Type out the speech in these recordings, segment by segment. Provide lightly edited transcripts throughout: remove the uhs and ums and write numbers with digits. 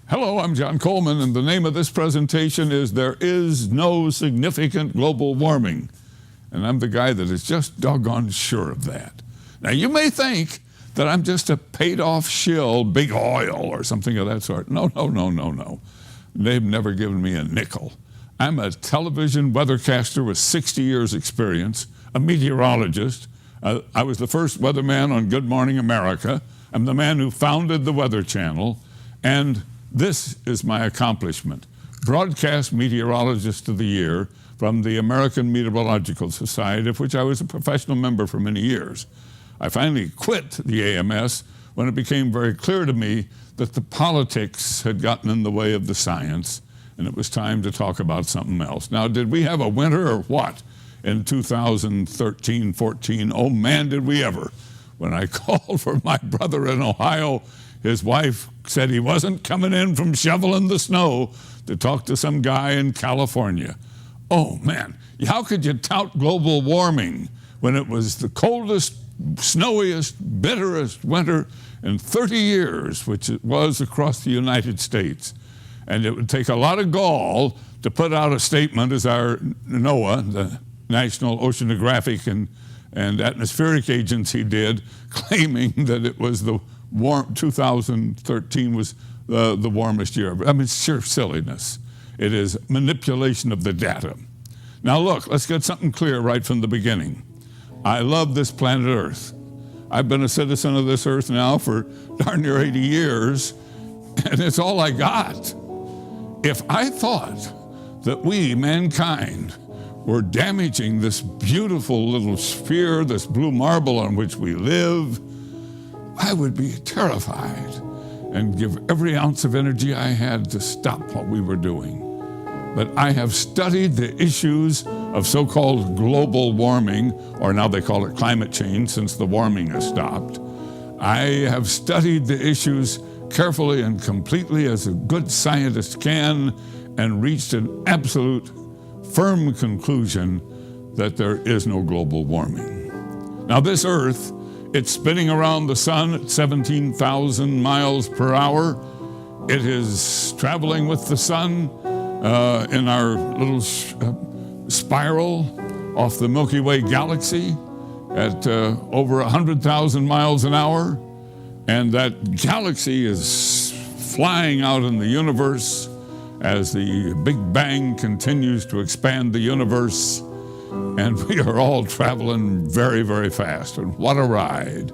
Hello, I'm John Coleman, and the name of this presentation is There Is No Significant Global Warming. And I'm the guy that is just doggone sure of that. Now, you may think that I'm just a paid-off shill, big oil, or something of that sort. No. They've never given me a nickel. I'm a television weathercaster with 60 years' experience, a meteorologist. I was the first weatherman on Good Morning America. I'm the man who founded the Weather Channel, and this is my accomplishment. Broadcast Meteorologist of the Year from the American Meteorological Society, of which I was a professional member for many years. I finally quit the AMS when it became very clear to me that the politics had gotten in the way of the science, and it was time to talk about something else. Now, did we have a winter or what in 2013-14? Oh man, did we ever. When I called for my brother in Ohio, his wife said he wasn't coming in from shoveling the snow to talk to some guy in California. Oh man, how could you tout global warming when it was the coldest, snowiest, bitterest winter in 30 years, which it was across the United States? And it would take a lot of gall to put out a statement, as our NOAA, the National Oceanographic and Atmospheric Agency, did, claiming that it was 2013 was the warmest year ever. I mean, it's sheer silliness. It is manipulation of the data. Now look, let's get something clear right from the beginning. I love this planet Earth. I've been a citizen of this Earth now for darn near 80 years, and it's all I got. If I thought that we, mankind, were damaging this beautiful little sphere, this blue marble on which we live, I would be terrified and give every ounce of energy I had to stop what we were doing. But I have studied the issues of so-called global warming, or now they call it climate change since the warming has stopped. I have studied the issues carefully and completely as a good scientist can, and reached an absolute firm conclusion that there is no global warming. Now this Earth, it's spinning around the sun at 17,000 miles per hour. It is traveling with the sun in our little spiral off the Milky Way galaxy at over 100,000 miles an hour. And that galaxy is flying out in the universe as the Big Bang continues to expand the universe. And we are all traveling very, very fast. And what a ride.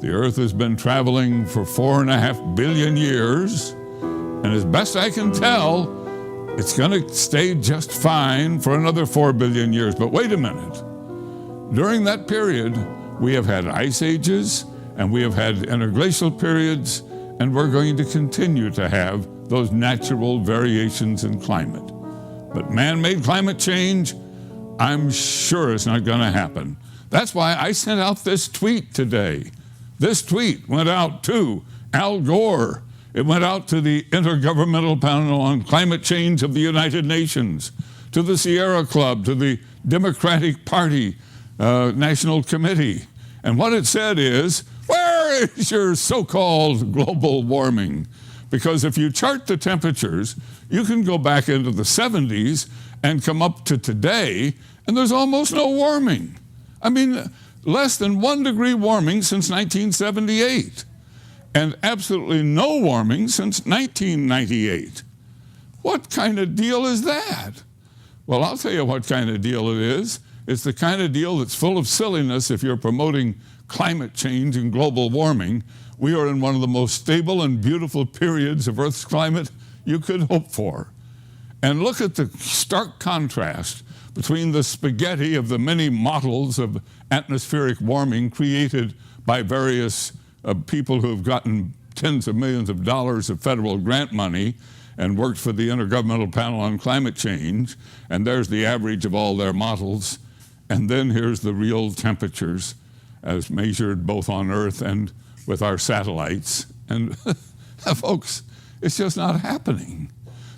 The Earth has been traveling for 4.5 billion years. And as best I can tell, it's going to stay just fine for another 4 billion years. But wait a minute. During that period, we have had ice ages, and we have had interglacial periods, and we're going to continue to have those natural variations in climate. But man-made climate change, I'm sure it's not going to happen. That's why I sent out this tweet today. This tweet went out to Al Gore. It went out to the Intergovernmental Panel on Climate Change of the United Nations, to the Sierra Club, to the Democratic Party National Committee. And what it said is, where is your so-called global warming? Because if you chart the temperatures, you can go back into the 70s and come up to today, and there's almost no warming. I mean, less than 1 degree warming since 1978, and absolutely no warming since 1998. What kind of deal is that? Well, I'll tell you what kind of deal it is. It's the kind of deal that's full of silliness if you're promoting climate change and global warming. We are in one of the most stable and beautiful periods of Earth's climate you could hope for. And look at the stark contrast between the spaghetti of the many models of atmospheric warming created by various people who have gotten tens of millions of dollars of federal grant money and worked for the Intergovernmental Panel on Climate Change, and there's the average of all their models. And then here's the real temperatures as measured both on Earth and with our satellites. And folks, it's just not happening.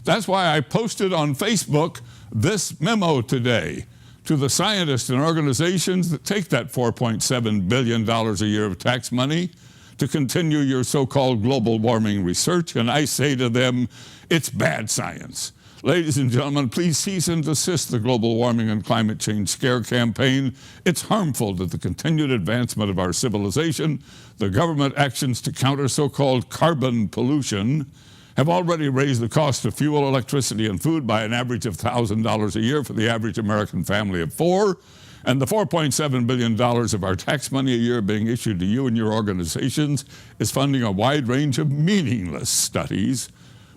That's why I posted on Facebook this memo today to the scientists and organizations that take that $4.7 billion a year of tax money to continue your so-called global warming research, and I say to them, it's bad science. Ladies and gentlemen, please cease and desist the global warming and climate change scare campaign. It's harmful to the continued advancement of our civilization. The government actions to counter so-called carbon pollution have already raised the cost of fuel, electricity, and food by an average of $1,000 a year for the average American family of four. And the $4.7 billion of our tax money a year being issued to you and your organizations is funding a wide range of meaningless studies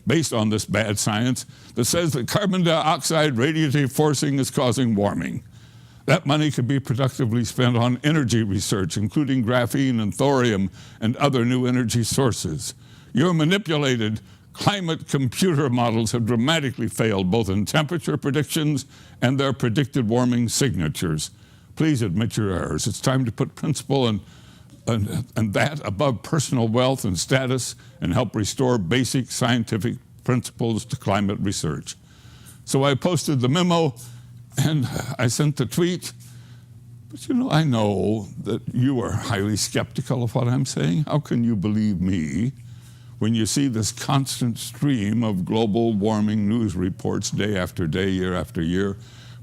based on this bad science that says that carbon dioxide radiative forcing is causing warming. That money could be productively spent on energy research, including graphene and thorium and other new energy sources. Your manipulated climate computer models have dramatically failed both in temperature predictions and their predicted warming signatures. Please admit your errors. It's time to put principle and that above personal wealth and status and help restore basic scientific principles to climate research. So I posted the memo and I sent the tweet. But you know, I know that you are highly skeptical of what I'm saying. How can you believe me when you see this constant stream of global warming news reports day after day, year after year,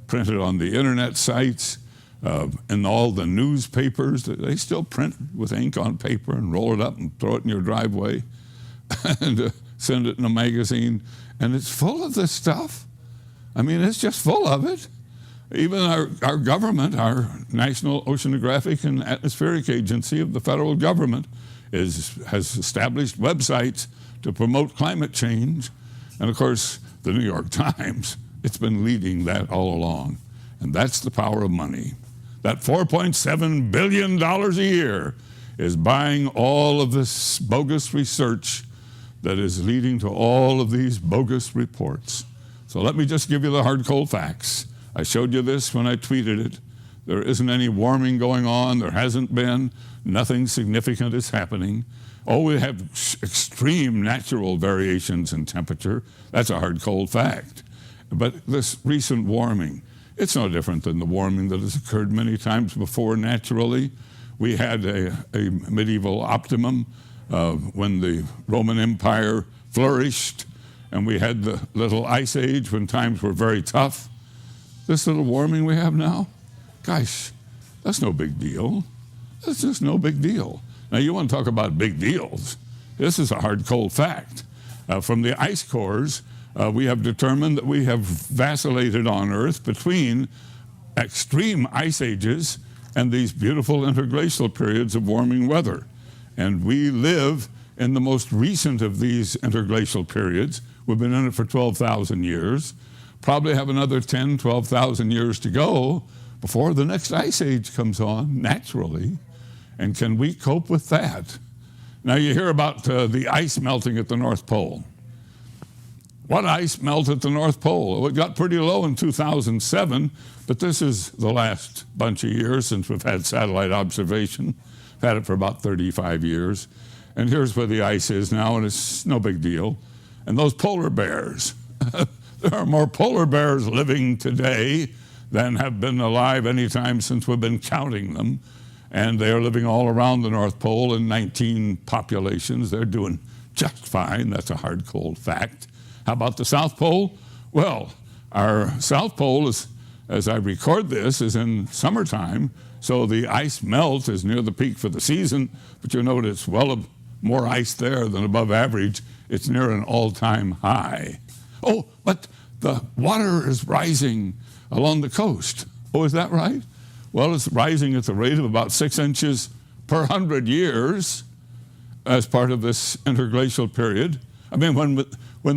printed on the internet sites, and all the newspapers? They still print with ink on paper and roll it up and throw it in your driveway and send it in a magazine. And it's full of this stuff. I mean, it's just full of it. Even our government, our National Oceanographic and Atmospheric Agency of the federal government, has established websites to promote climate change. And of course, the New York Times, it's been leading that all along. And that's the power of money. That $4.7 billion a year is buying all of this bogus research that is leading to all of these bogus reports. So let me just give you the hard, cold facts. I showed you this when I tweeted it. There isn't any warming going on. There hasn't been. Nothing significant is happening. Oh, we have extreme natural variations in temperature. That's a hard, cold fact. But this recent warming, it's no different than the warming that has occurred many times before naturally. We had a medieval optimum when the Roman Empire flourished, and we had the little ice age when times were very tough. This little warming we have now, gosh, that's no big deal. That's just no big deal. Now, you want to talk about big deals. This is a hard, cold fact. From the ice cores, we have determined that we have vacillated on Earth between extreme ice ages and these beautiful interglacial periods of warming weather. And we live in the most recent of these interglacial periods. We've been in it for 12,000 years. Probably have another 10, 12,000 years to go before the next ice age comes on naturally. And can we cope with that? Now, you hear about the ice melting at the North Pole. What ice melted at the North Pole? Well, it got pretty low in 2007, but this is the last bunch of years since we've had satellite observation. We've had it for about 35 years. And here's where the ice is now, and it's no big deal. And those polar bears, there are more polar bears living today than have been alive any time since we've been counting them. And they are living all around the North Pole in 19 populations. They're doing just fine. That's a hard, cold fact. How about the South Pole? Well, our South Pole, is, as I record this, is in summertime, so the ice melt is near the peak for the season, but you'll notice more ice there than above average. It's near an all-time high. Oh, but the water is rising along the coast. Oh, is that right? Well, it's rising at the rate of about 6 inches per 100 years as part of this interglacial period. I mean, when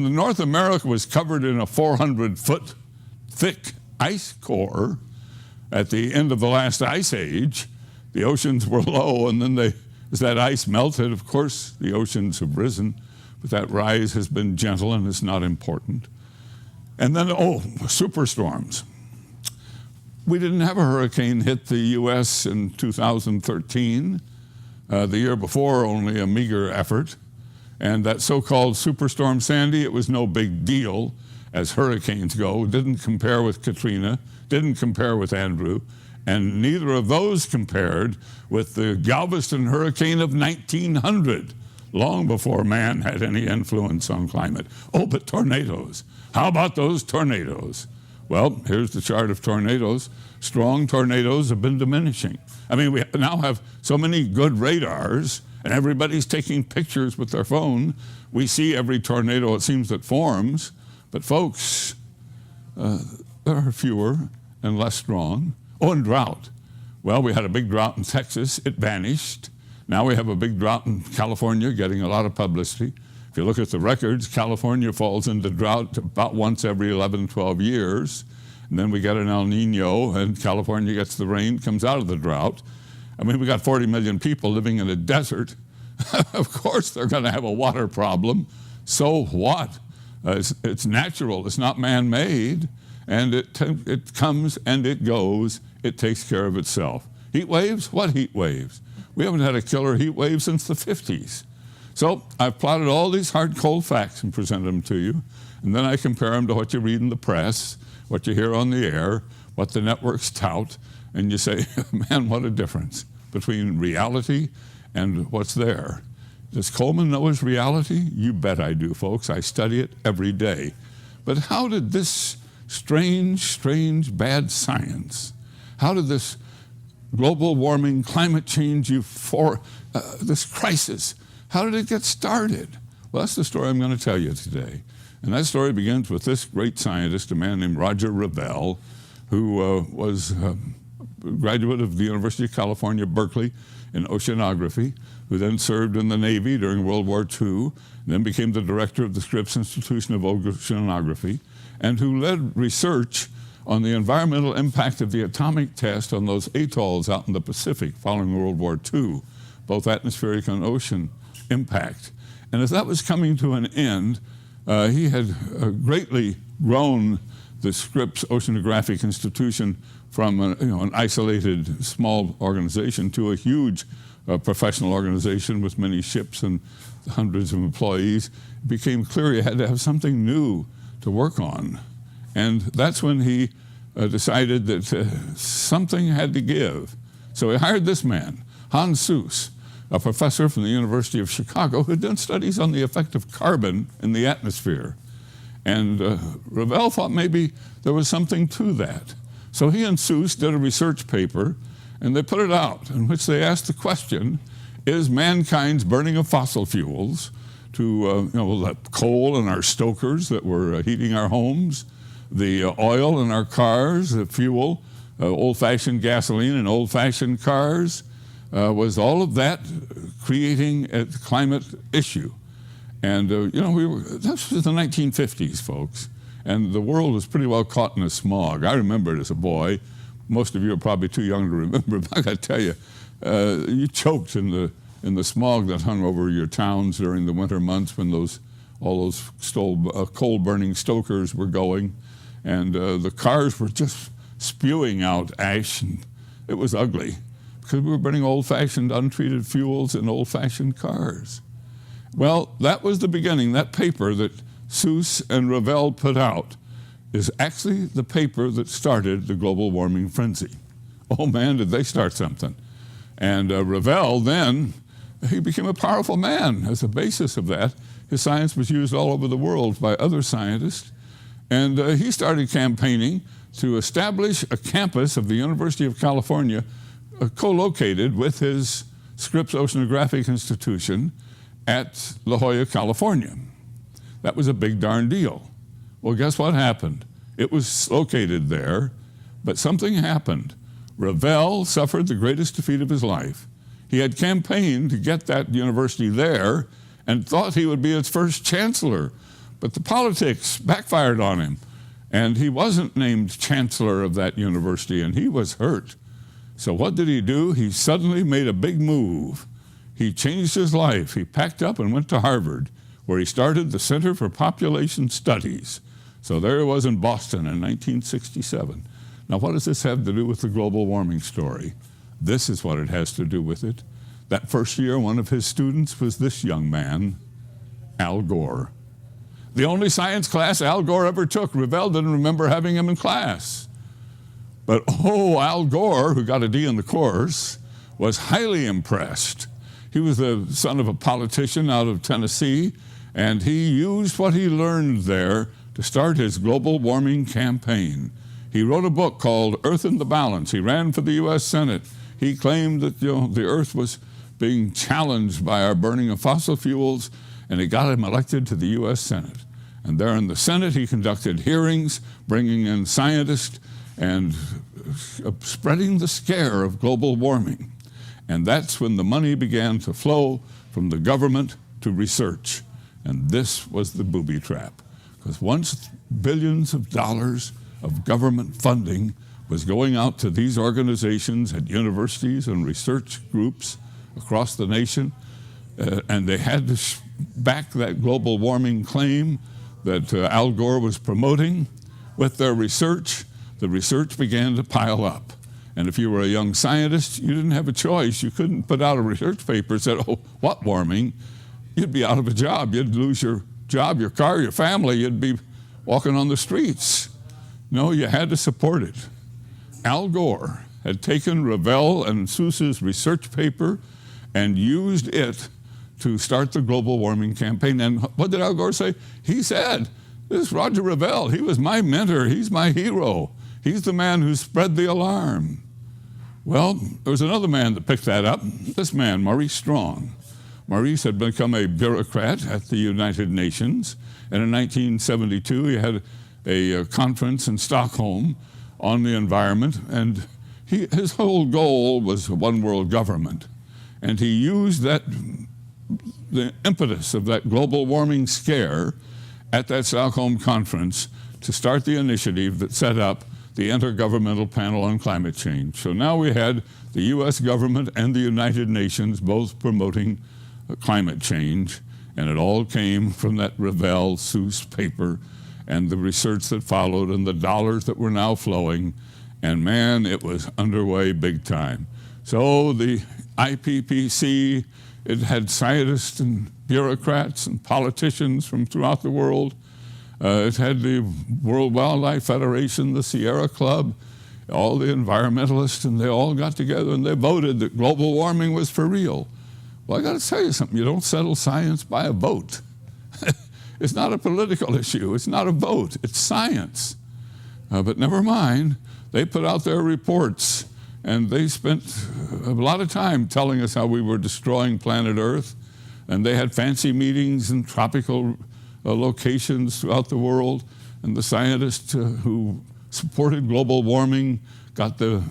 the North America was covered in a 400-foot thick ice core at the end of the last ice age, the oceans were low, and then as that ice melted, of course, the oceans have risen, but that rise has been gentle and is not important. And then, superstorms. We didn't have a hurricane hit the U.S. in 2013. The year before, only a meager effort. And that so-called Superstorm Sandy, it was no big deal as hurricanes go. Didn't compare with Katrina, didn't compare with Andrew. And neither of those compared with the Galveston hurricane of 1900, long before man had any influence on climate. Oh, but tornadoes. How about those tornadoes? Well, here's the chart of tornadoes. Strong tornadoes have been diminishing. I mean, we now have so many good radars, and everybody's taking pictures with their phone. We see every tornado, it seems, that forms. But folks, there are fewer and less strong. Oh, and drought. Well, we had a big drought in Texas. It vanished. Now we have a big drought in California, getting a lot of publicity. If you look at the records, California falls into drought about once every 11, 12 years. And then we get an El Nino, and California gets the rain, comes out of the drought. I mean, we got 40 million people living in a desert. Of course they're going to have a water problem. So what? It's natural. It's not man-made. And it comes and it goes. It takes care of itself. Heat waves? What heat waves? We haven't had a killer heat wave since the 50s. So I've plotted all these hard, cold facts and presented them to you. And then I compare them to what you read in the press, what you hear on the air, what the networks tout. And you say, man, what a difference between reality and what's there. Does Coleman know his reality? You bet I do, folks. I study it every day. But how did this strange, bad science, how did this global warming, climate change, this crisis, how did it get started? Well, that's the story I'm going to tell you today. And that story begins with this great scientist, a man named Roger Revelle, who was a graduate of the University of California, Berkeley, in oceanography, who then served in the Navy during World War II, then became the director of the Scripps Institution of Oceanography, and who led research on the environmental impact of the atomic test on those atolls out in the Pacific following World War II, both atmospheric and ocean impact. And as that was coming to an end, he had greatly grown the Scripps Oceanographic Institution from an isolated small organization to a huge professional organization with many ships and hundreds of employees. It became clear he had to have something new to work on. And that's when he decided that something had to give. So he hired this man, Hans Suess, a professor from the University of Chicago who had done studies on the effect of carbon in the atmosphere. And Revelle thought maybe there was something to that. So he and Suess did a research paper, and they put it out, in which they asked the question, is mankind's burning of fossil fuels to the coal in our stokers that were heating our homes, the oil in our cars, the fuel, old-fashioned gasoline in old-fashioned cars, was all of that creating a climate issue? And this was the 1950s, folks, and the world was pretty well caught in a smog. I remember it as a boy. Most of you are probably too young to remember, but I got to tell you, you choked in the smog that hung over your towns during the winter months when all those coal-burning stokers were going, and the cars were just spewing out ash, and it was ugly because we were burning old-fashioned untreated fuels in old-fashioned cars. Well, that was the beginning. That paper that Suess and Revelle put out is actually the paper that started the global warming frenzy. Oh man, did they start something. And Revelle then, he became a powerful man as a basis of that. His science was used all over the world by other scientists. And he started campaigning to establish a campus of the University of California co-located with his Scripps Oceanographic Institution at La Jolla, California. That was a big darn deal. Well, guess what happened? It was located there, but something happened. Revelle suffered the greatest defeat of his life. He had campaigned to get that university there and thought he would be its first chancellor, but the politics backfired on him, and he wasn't named chancellor of that university, and he was hurt. So what did he do? He suddenly made a big move. He changed his life. He packed up and went to Harvard, where he started the Center for Population Studies. So there he was in Boston in 1967. Now, what does this have to do with the global warming story? This is what it has to do with it. That first year, one of his students was this young man, Al Gore. The only science class Al Gore ever took, Revelle didn't remember having him in class. But Al Gore, who got a D in the course, was highly impressed. He was the son of a politician out of Tennessee, and he used what he learned there to start his global warming campaign. He wrote a book called Earth in the Balance. He ran for the U.S. Senate. He claimed that the Earth was being challenged by our burning of fossil fuels, and it got him elected to the U.S. Senate. And there in the Senate, he conducted hearings, bringing in scientists and spreading the scare of global warming. And that's when the money began to flow from the government to research. And this was the booby trap. Because once billions of dollars of government funding was going out to these organizations at universities and research groups across the nation, and they had to back that global warming claim that Al Gore was promoting with their research, the research began to pile up. And if you were a young scientist, you didn't have a choice. You couldn't put out a research paper that said, oh, what warming? You'd be out of a job. You'd lose your job, your car, your family. You'd be walking on the streets. No, you had to support it. Al Gore had taken Revell and Seuss's research paper and used it to start the global warming campaign. And what did Al Gore say? He said, this is Roger Revell. He was my mentor. He's my hero. He's the man who spread the alarm. Well, there was another man that picked that up, this man, Maurice Strong. Maurice had become a bureaucrat at the United Nations, and in 1972 he had a conference in Stockholm on the environment, and his whole goal was one world government. And he used the impetus of that global warming scare at that Stockholm conference to start the initiative that set up the Intergovernmental Panel on Climate Change. So now we had the U.S. government and the United Nations both promoting climate change, and it all came from that Revell Seuss paper and the research that followed and the dollars that were now flowing, and man, it was underway big time. So the IPCC, it had scientists and bureaucrats and politicians from throughout the world. It had the World Wildlife Federation, the Sierra Club, all the environmentalists, and they all got together and they voted that global warming was for real. Well, I got to tell you something. You don't settle science by a vote. It's not a political issue. It's not a vote. It's science. But never mind. They put out their reports, and they spent a lot of time telling us how we were destroying planet Earth. And they had fancy meetings in tropical locations throughout the world. And the scientists who supported global warming got the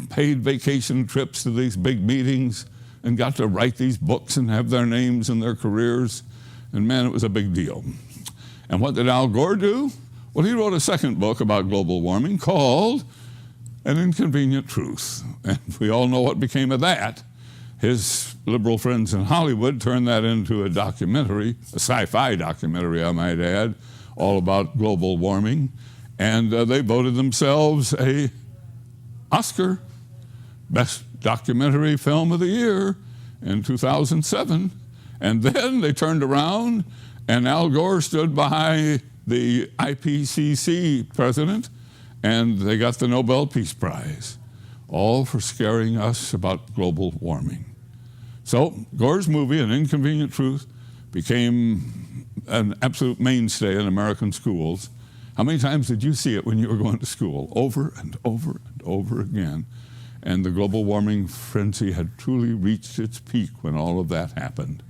paid vacation trips to these big meetings and got to write these books and have their names and their careers. And man, it was a big deal. And what did Al Gore do? Well, he wrote a second book about global warming called An Inconvenient Truth. And we all know what became of that. His liberal friends in Hollywood turned that into a documentary, a sci-fi documentary, I might add, all about global warming. And they voted themselves an Oscar, Best Documentary Film of the Year in 2007. And then they turned around, and Al Gore stood by the IPCC president, and they got the Nobel Peace Prize, all for scaring us about global warming. So Gore's movie, An Inconvenient Truth, became an absolute mainstay in American schools. How many times did you see it when you were going to school? Over and over and over again. And the global warming frenzy had truly reached its peak when all of that happened.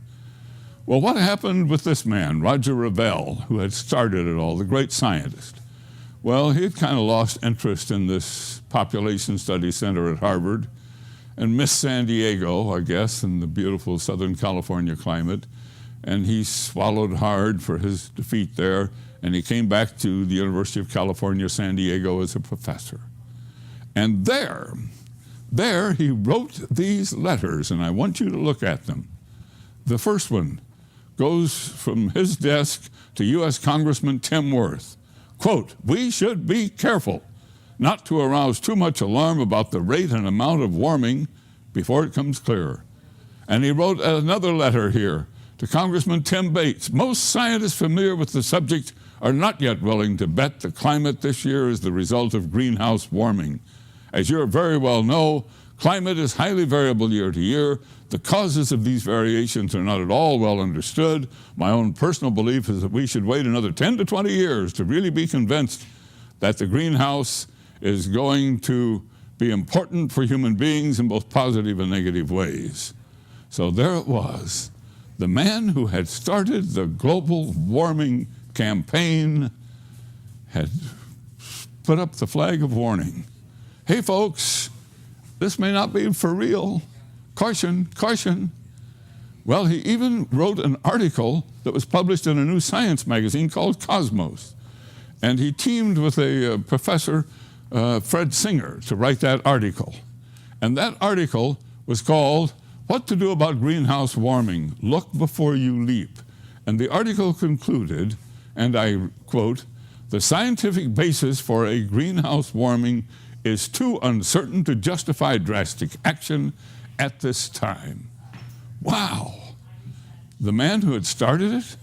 Well, what happened with this man, Roger Revell, who had started it all, the great scientist? Well, he had kind of lost interest in this population study center at Harvard and missed San Diego, I guess, and the beautiful Southern California climate. And he swallowed hard for his defeat there, and he came back to the University of California, San Diego as a professor. And there he wrote these letters, and I want you to look at them. The first one goes from his desk to U.S. Congressman Tim Wirth. Quote, "We should be careful not to arouse too much alarm about the rate and amount of warming before it comes clearer." And he wrote another letter here to Congressman Tim Bates. "Most scientists familiar with the subject are not yet willing to bet the climate this year is the result of greenhouse warming. As you very well know, climate is highly variable year to year. The causes of these variations are not at all well understood. My own personal belief is that we should wait another 10 to 20 years to really be convinced that the greenhouse is going to be important for human beings in both positive and negative ways. So there it was. The man who had started the global warming campaign had put up the flag of warning. Hey folks, this may not be for real. Caution, caution. Well, he even wrote an article that was published in a new science magazine called Cosmos. And he teamed with a professor, Fred Singer, to write that article. And that article was called What to Do About Greenhouse Warming, Look Before You Leap. And the article concluded, and I quote, "The scientific basis for a greenhouse warming is too uncertain to justify drastic action at this time." Wow. The man who had started it?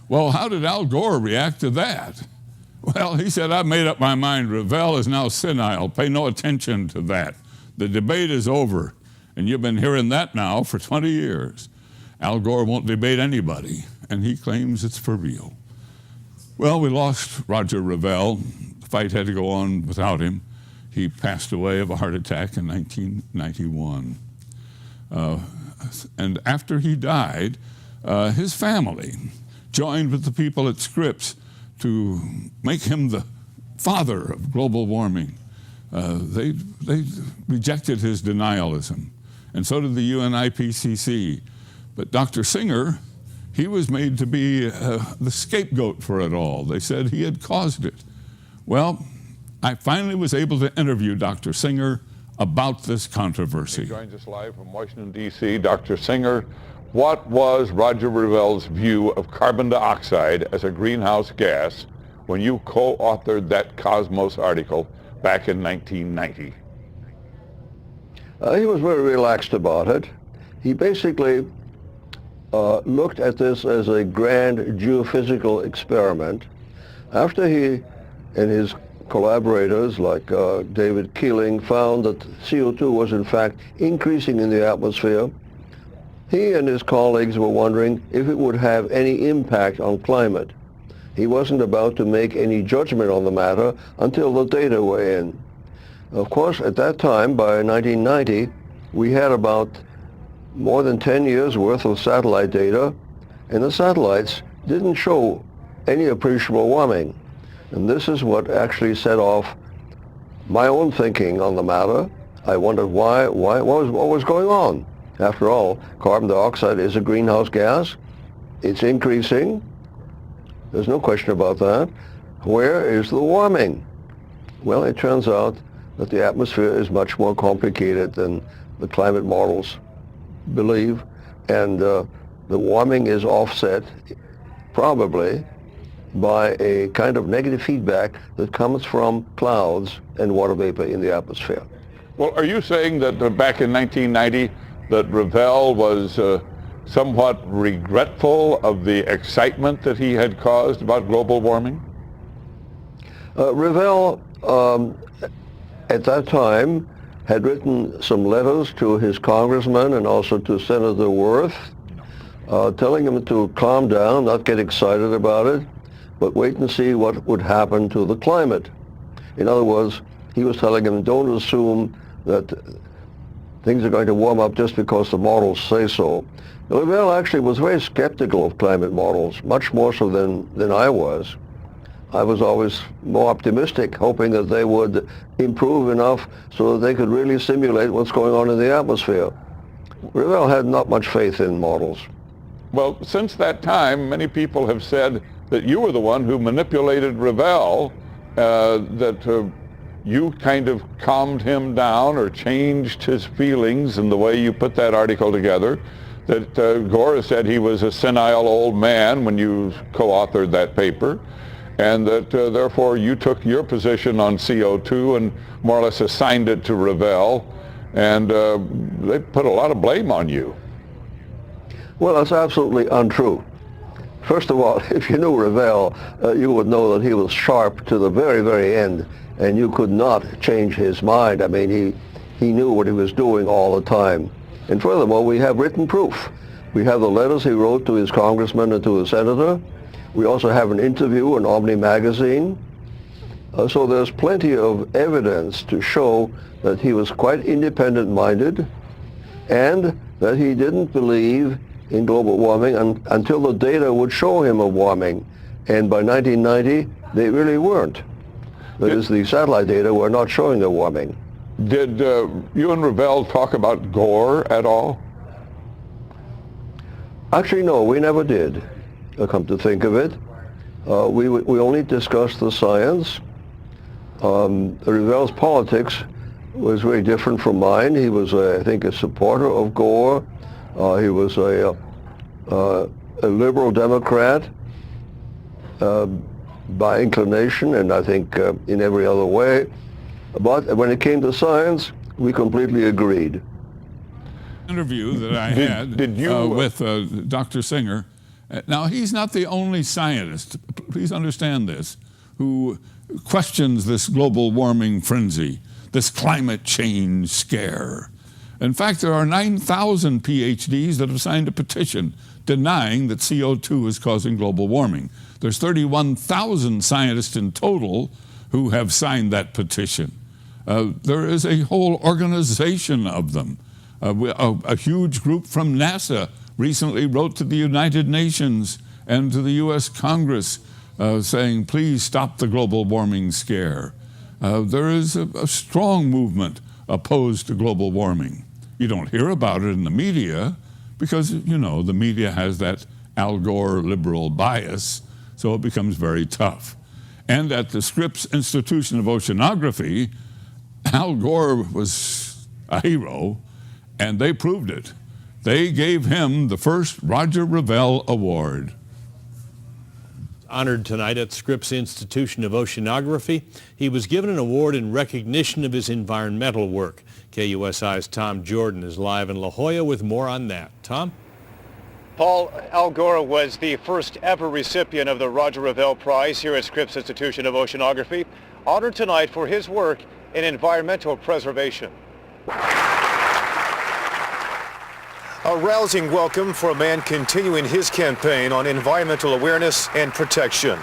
Well, how did Al Gore react to that? Well, he said, "I've made up my mind. Revell is now senile. Pay no attention to that. The debate is over." And you've been hearing that now for 20 years. Al Gore won't debate anybody, and he claims it's for real. Well, we lost Roger Revell. The fight had to go on without him. He passed away of a heart attack in 1991. And after he died, his family joined with the people at Scripps to make him the father of global warming. They rejected his denialism, and so did the UNIPCC. But Dr. Singer, he was made to be the scapegoat for it all. They said he had caused it. Well, I finally was able to interview Dr. Singer about this controversy. He joins us live from Washington, D.C. Dr. Singer, what was Roger Revell's view of carbon dioxide as a greenhouse gas when you co-authored that Cosmos article back in 1990? He was very relaxed about it. He basically looked at this as a grand geophysical experiment. After he and his collaborators like David Keeling found that CO2 was in fact increasing in the atmosphere, he and his colleagues were wondering if it would have any impact on climate. He wasn't about to make any judgment on the matter until the data were in. Of course, at that time, by 1990, we had about more than 10 years worth of satellite data, and the satellites didn't show any appreciable warming. And this is what actually set off my own thinking on the matter. I wondered what was going on. After all, carbon dioxide is a greenhouse gas. It's increasing. There's no question about that. Where is the warming? Well, it turns out that the atmosphere is much more complicated than the climate models believe, and the warming is offset probably by a kind of negative feedback that comes from clouds and water vapor in the atmosphere. Well, are you saying that back in 1990 that Revell was somewhat regretful of the excitement that he had caused about global warming? Revell, at that time, had written some letters to his congressman and also to Senator Worth, telling him to calm down, not get excited about it, but wait and see what would happen to the climate. In other words, he was telling him, don't assume that things are going to warm up just because the models say so. Revell actually was very skeptical of climate models, much more so than I was. I was always more optimistic, hoping that they would improve enough so that they could really simulate what's going on in the atmosphere. Revell had not much faith in models. Well, since that time, many people have said that you were the one who manipulated Revell, that you kind of calmed him down or changed his feelings in the way you put that article together, that Gore said he was a senile old man when you co-authored that paper, and that therefore you took your position on CO2 and more or less assigned it to Revell, and they put a lot of blame on you. Well, that's absolutely untrue. First of all, if you knew Revell, you would know that he was sharp to the very, very end. and you could not change his mind. I mean, he knew what he was doing all the time. And furthermore, we have written proof. We have the letters he wrote to his congressman and to his senator. We also have an interview in Omni magazine. So there's plenty of evidence to show that he was quite independent-minded and that he didn't believe in global warming until the data would show him a warming. And by 1990, they really weren't. That is, the satellite data were not showing a warming. Did you and Revell talk about Gore at all? Actually, no, we never did, come to think of it. We only discussed the science. Revell's politics was very different from mine. He was, I think, a supporter of Gore. He was a liberal Democrat by inclination, and I think in every other way. But when it came to science, we completely agreed. Interview that I had with Dr. Singer. Now, he's not the only scientist, please understand this, who questions this global warming frenzy, this climate change scare. In fact, there are 9,000 PhDs that have signed a petition denying that CO2 is causing global warming. There's 31,000 scientists in total who have signed that petition. There is a whole organization of them. A huge group from NASA recently wrote to the United Nations and to the U.S. Congress saying, please stop the global warming scare. There is a strong movement opposed to global warming. You don't hear about it in the media because, you know, the media has that Al Gore liberal bias, so it becomes very tough. And at the Scripps Institution of Oceanography, Al Gore was a hero, and they proved it. They gave him the first Roger Revell Award. Honored tonight at Scripps Institution of Oceanography, he was given an award in recognition of his environmental work. KUSI's Tom Jordan is live in La Jolla with more on that. Tom? Paul, Al Gore was the first ever recipient of the Roger Revell Prize here at Scripps Institution of Oceanography, honored tonight for his work in environmental preservation. A rousing welcome for a man continuing his campaign on environmental awareness and protection.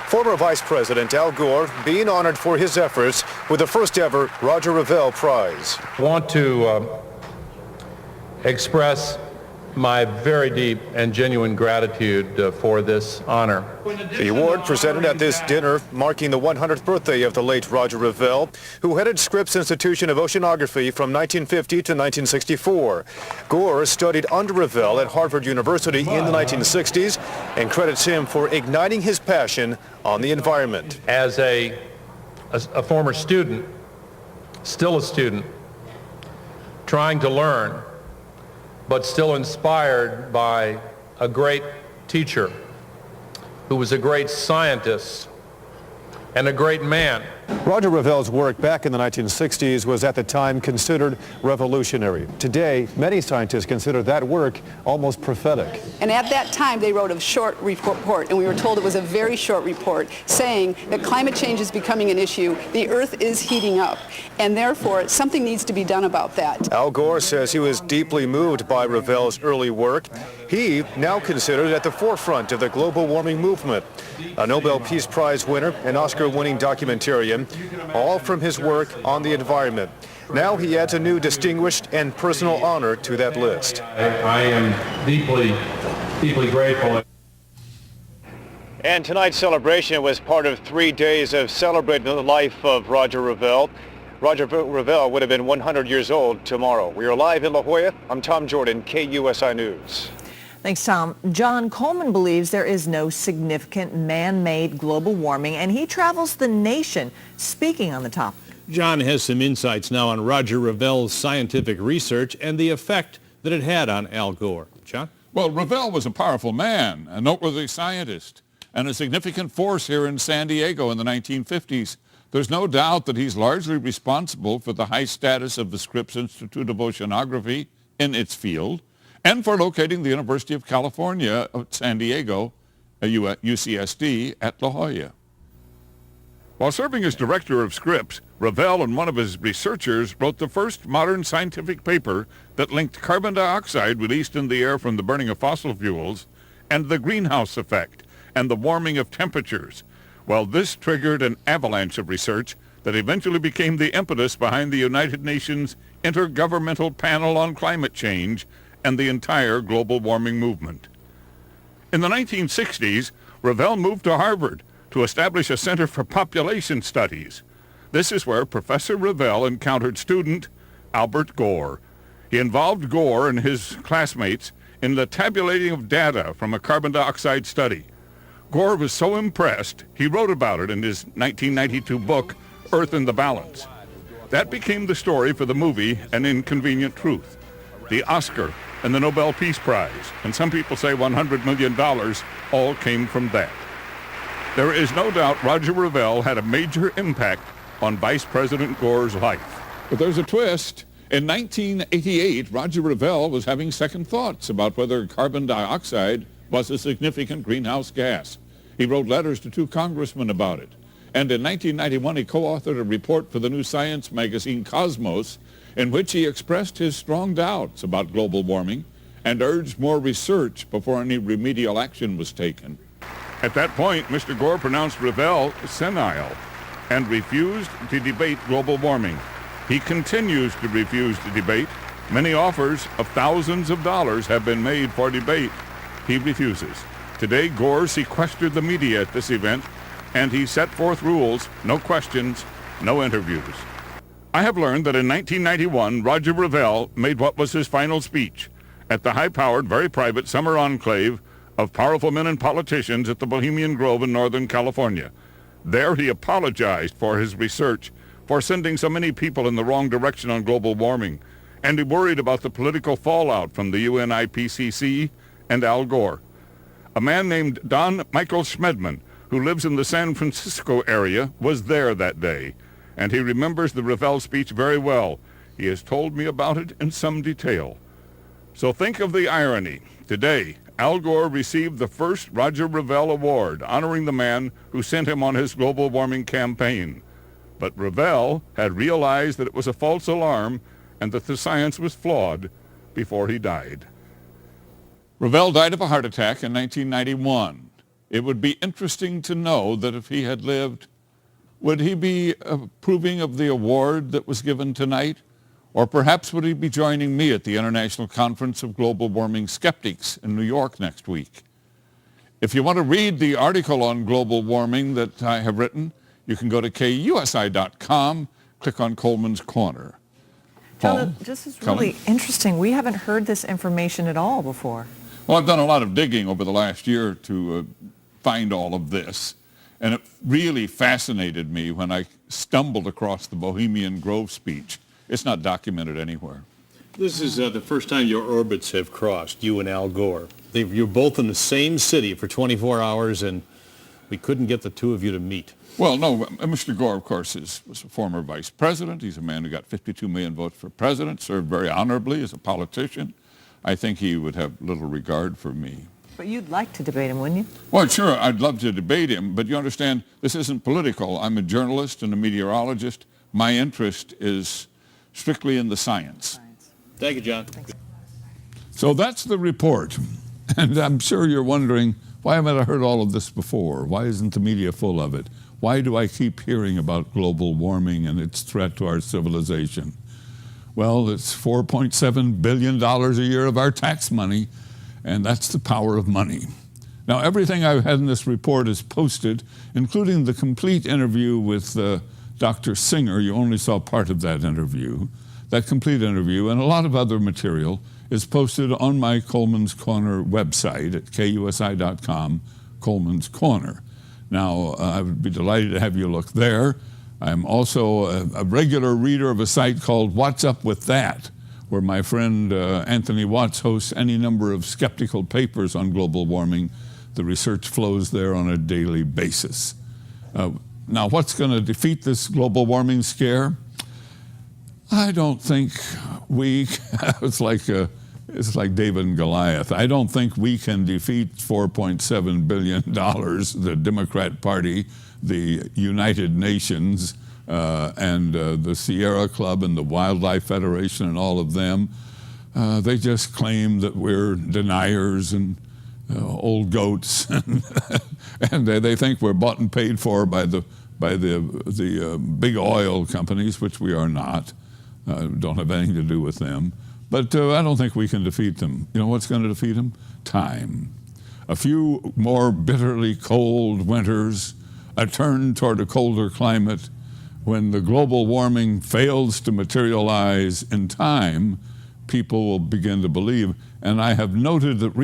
Former Vice President Al Gore being honored for his efforts with the first ever Roger Revell Prize. I want to express my very deep and genuine gratitude for this honor. The award presented at this dinner marking the 100th birthday of the late Roger Revell, who headed Scripps Institution of Oceanography from 1950 to 1964. Gore studied under Revell at Harvard University in the 1960s and credits him for igniting his passion on the environment. As a former student, still a student, trying to learn, but still inspired by a great teacher who was a great scientist and a great man. Roger Revell's work back in the 1960s was at the time considered revolutionary. Today, many scientists consider that work almost prophetic. And at that time, they wrote a short report, and we were told it was a very short report, saying that climate change is becoming an issue, the Earth is heating up, and therefore something needs to be done about that. Al Gore says he was deeply moved by Revell's early work. He now considered at the forefront of the global warming movement. A Nobel Peace Prize winner, an Oscar-winning documentarian, all from his work on the environment. Now he adds a new distinguished and personal honor to that list. I am deeply, deeply grateful. And tonight's celebration was part of 3 days of celebrating the life of Roger Revell. Roger Revell would have been 100 years old tomorrow. We are live in La Jolla. I'm Tom Jordan, KUSI News. Thanks, Tom. John Coleman believes there is no significant man-made global warming, and he travels the nation speaking on the topic. John has some insights now on Roger Revell's scientific research and the effect that it had on Al Gore. John? Well, Revell was a powerful man, a noteworthy scientist, and a significant force here in San Diego in the 1950s. There's no doubt that he's largely responsible for the high status of the Scripps Institute of Oceanography in its field, and for locating the University of California, San Diego, UCSD, at La Jolla. While serving as director of Scripps, Revell and one of his researchers wrote the first modern scientific paper that linked carbon dioxide released in the air from the burning of fossil fuels and the greenhouse effect and the warming of temperatures. Well, this triggered an avalanche of research that eventually became the impetus behind the United Nations Intergovernmental Panel on Climate Change and the entire global warming movement. In the 1960s, Revell moved to Harvard to establish a Center for Population Studies. This is where Professor Revell encountered student Albert Gore. He involved Gore and his classmates in the tabulating of data from a carbon dioxide study. Gore was so impressed, he wrote about it in his 1992 book, Earth in the Balance. That became the story for the movie An Inconvenient Truth, the Oscar and the Nobel Peace Prize, and some people say $100 million all came from that. There is no doubt Roger Revell had a major impact on Vice President Gore's life. But there's a twist. In 1988, Roger Revell was having second thoughts about whether carbon dioxide was a significant greenhouse gas. He wrote letters to 2 congressmen about it. And in 1991, he co-authored a report for the new science magazine Cosmos, in which he expressed his strong doubts about global warming and urged more research before any remedial action was taken. At that point, Mr. Gore pronounced Revell senile and refused to debate global warming. He continues to refuse to debate. Many offers of thousands of dollars have been made for debate. He refuses. Today, Gore sequestered the media at this event, and he set forth rules: no questions, no interviews. I have learned that in 1991, Roger Revell made what was his final speech at the high-powered, very private summer enclave of powerful men and politicians at the Bohemian Grove in Northern California. There he apologized for his research, for sending so many people in the wrong direction on global warming, and he worried about the political fallout from the UN IPCC and Al Gore. A man named Don Michael Schmedman, who lives in the San Francisco area, was there that day, and he remembers the Revell speech very well. He has told me about it in some detail. So think of the irony. Today, Al Gore received the first Roger Revell Award, honoring the man who sent him on his global warming campaign. But Revell had realized that it was a false alarm and that the science was flawed before he died. Revell died of a heart attack in 1991. It would be interesting to know that if he had lived, would he be approving of the award that was given tonight? Or perhaps would he be joining me at the International Conference of Global Warming Skeptics in New York next week? If you want to read the article on global warming that I have written, you can go to KUSI.com, click on Coleman's Corner. John, this is really interesting. We haven't heard this information at all before. Well, I've done a lot of digging over the last year to find all of this. And it really fascinated me when I stumbled across the Bohemian Grove speech. It's not documented anywhere. This is the first time your orbits have crossed, you and Al Gore. You're both in the same city for 24 hours, and we couldn't get the two of you to meet. Well, no, Mr. Gore, of course, was a former vice president. He's a man who got 52 million votes for president, served very honorably as a politician. I think he would have little regard for me. But you'd like to debate him, wouldn't you? Well, sure, I'd love to debate him, but you understand, this isn't political. I'm a journalist and a meteorologist. My interest is strictly in the science. Thank you, John. Thanks. So that's the report. And I'm sure you're wondering, why haven't I heard all of this before? Why isn't the media full of it? Why do I keep hearing about global warming and its threat to our civilization? Well, it's $4.7 billion a year of our tax money, and that's the power of money. Now, everything I've had in this report is posted, including the complete interview with Dr. Singer. You only saw part of that interview. That complete interview and a lot of other material is posted on my Coleman's Corner website at KUSI.com, Coleman's Corner. Now, I would be delighted to have you look there. I'm also a regular reader of a site called What's Up With That, where my friend Anthony Watts hosts any number of skeptical papers on global warming. The research flows there on a daily basis. Now, what's going to defeat this global warming scare? I don't think it's like it's like David and Goliath. I don't think we can defeat $4.7 billion, the Democrat Party, the United Nations, and the Sierra Club and the Wildlife Federation and all of them. They just claim that we're deniers and old goats, and they think we're bought and paid for by the big oil companies, which we are not. Don't have anything to do with them. But I don't think we can defeat them. You know what's going to defeat them? Time. A few more bitterly cold winters, a turn toward a colder climate. When the global warming fails to materialize in time, people will begin to believe. And I have noted that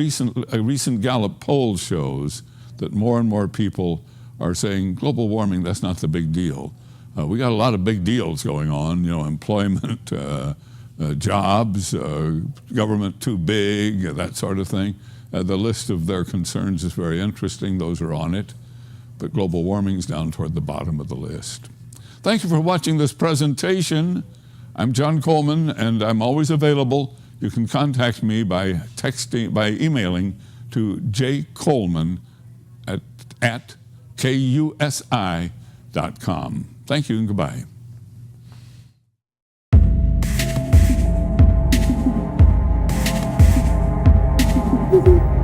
a recent Gallup poll shows that more and more people are saying global warming, that's not the big deal. We got a lot of big deals going on, you know, employment, jobs, government too big, that sort of thing. The list of their concerns is very interesting. Those are on it. But global warming is down toward the bottom of the list. Thank you for watching this presentation. I'm John Coleman, and I'm always available. You can contact me by emailing to jcoleman@kusi.com. Thank you and goodbye. Mm-hmm.